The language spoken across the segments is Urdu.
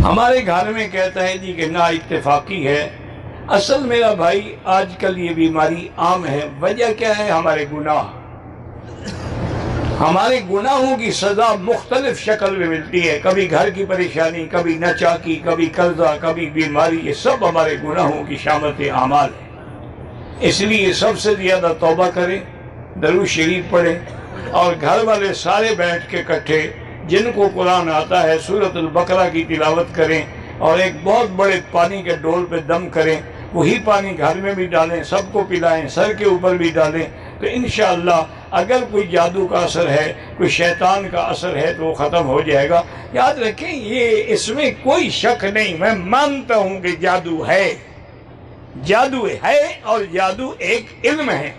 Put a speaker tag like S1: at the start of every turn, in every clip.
S1: ہمارے گھر میں کہتا ہے جی کہ نا اتفاقی ہے. اصل میرا بھائی آج کل یہ بیماری عام ہے. وجہ کیا ہے؟ ہمارے گناہ. ہمارے گناہوں کی سزا مختلف شکل میں ملتی ہے. کبھی گھر کی پریشانی، کبھی ناچاکی، کبھی قرضہ، کبھی بیماری. یہ سب ہمارے گناہوں کی شامت اعمال ہے. اس لیے سب سے زیادہ توبہ کریں، درود شریف پڑھیں، اور گھر والے سارے بیٹھ کے اکٹھے جن کو قرآن آتا ہے سورۃ البقرہ کی تلاوت کریں، اور ایک بہت بڑے پانی کے ڈول پہ دم کریں. وہی پانی گھر میں بھی ڈالیں، سب کو پلائیں، سر کے اوپر بھی ڈالیں. تو انشاءاللہ اگر کوئی جادو کا اثر ہے، کوئی شیطان کا اثر ہے تو وہ ختم ہو جائے گا. یاد رکھیں یہ اس میں کوئی شک نہیں. میں مانتا ہوں کہ جادو ہے، جادو ہے، اور جادو ایک علم ہے.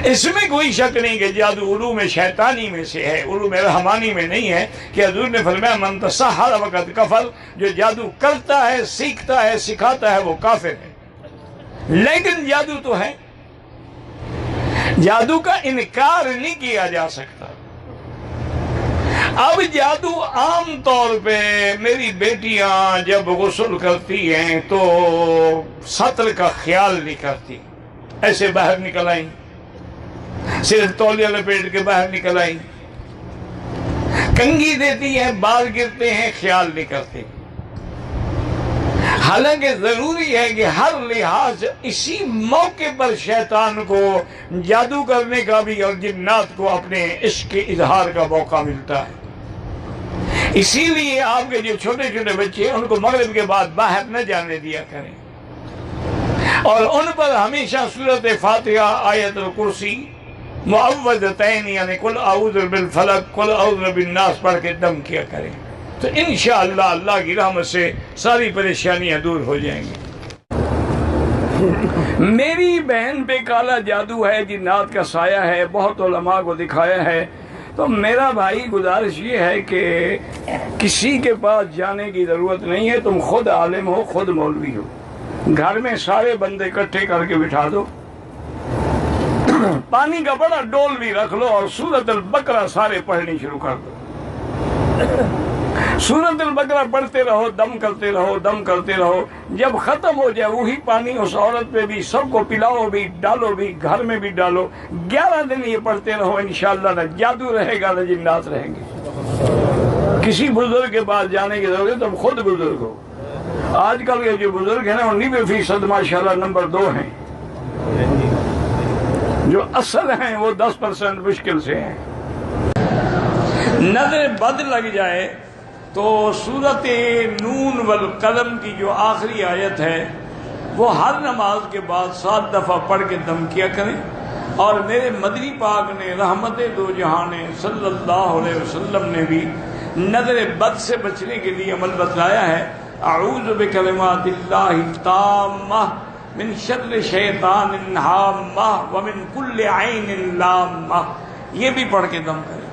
S1: اس میں کوئی شک نہیں کہ جادو علوم شیطانی میں سے ہے، علوم رحمانی میں نہیں ہے. کہ حضور نے فرمایا من تسحر وقد کفر، جو جادو کرتا ہے، سیکھتا ہے، سکھاتا ہے، وہ کافر ہے. لیکن جادو تو ہے، جادو کا انکار نہیں کیا جا سکتا. اب جادو عام طور پہ میری بیٹیاں جب غسل کرتی ہیں تو سطر کا خیال نہیں کرتی، ایسے باہر نکل آئیں، صرف تولیہ لپیٹ کے باہر نکل آئیں. کنگھی دیتی ہیں، بال گرتے ہیں، خیال نہیں کرتے. حالانکہ ضروری ہے کہ ہر لحاظ اسی موقع پر شیطان کو جادو کرنے کا بھی اور جنات کو اپنے عشق کے اظہار کا موقع ملتا ہے. اسی لیے آپ کے جو چھوٹے چھوٹے بچے ان کو مغرب کے بعد باہر نہ جانے دیا کریں، اور ان پر ہمیشہ سورۃ فاتحہ، آیت الکرسی، معوذتین یعنی قل اعوذ بالفلق، قل اعوذ بالناس پڑھ کے دم کیا کریں. تو انشاءاللہ اللہ کی رحمت سے ساری پریشانیاں دور ہو جائیں گی. میری بہن پہ کالا جادو ہے، جنات کا سایہ ہے، بہت علماء کو دکھایا ہے. تو میرا بھائی گزارش یہ ہے کہ کسی کے پاس جانے کی ضرورت نہیں ہے. تم خود عالم ہو، خود مولوی ہو، گھر میں سارے بندے اکٹھے کر کے بٹھا دو، پانی کا بڑا ڈول بھی رکھ لو، اور سورۃ البقرہ سارے پڑھنی شروع کر دو. سورۃ البقرہ پڑھتے رہو، دم کرتے رہو، دم کرتے رہو. جب ختم ہو جائے وہی پانی اس عورت پہ بھی، سب کو پلاؤ بھی، ڈالو بھی، گھر میں بھی ڈالو. 11 دن یہ پڑھتے رہو. انشاءاللہ نہ جادو رہے گا، نہ جنات رہیں گے. کسی بزرگ کے پاس جانے کی ضرورت ہے، تم خود بزرگ ہو. آج کل کے جو بزرگ ہیں نا 90% ماشاءاللہ نمبر 2 ہیں. جو اصل ہیں وہ 10% مشکل سے ہیں. نظر بد لگ جائے تو سورۃ نون والقلم کی جو آخری آیت ہے وہ ہر نماز کے بعد 7 دفعہ پڑھ کے دم کیا کریں. اور میرے مدنی پاک نے رحمت دو جہاں صلی اللہ علیہ وسلم نے بھی نظر بد سے بچنے کے لیے عمل بتلایا ہے. اعوذ بکلمات اللہ التامہ من شر شیطان ہامہ ومن کل عین لامہ. یہ بھی پڑھ کے دم کریں.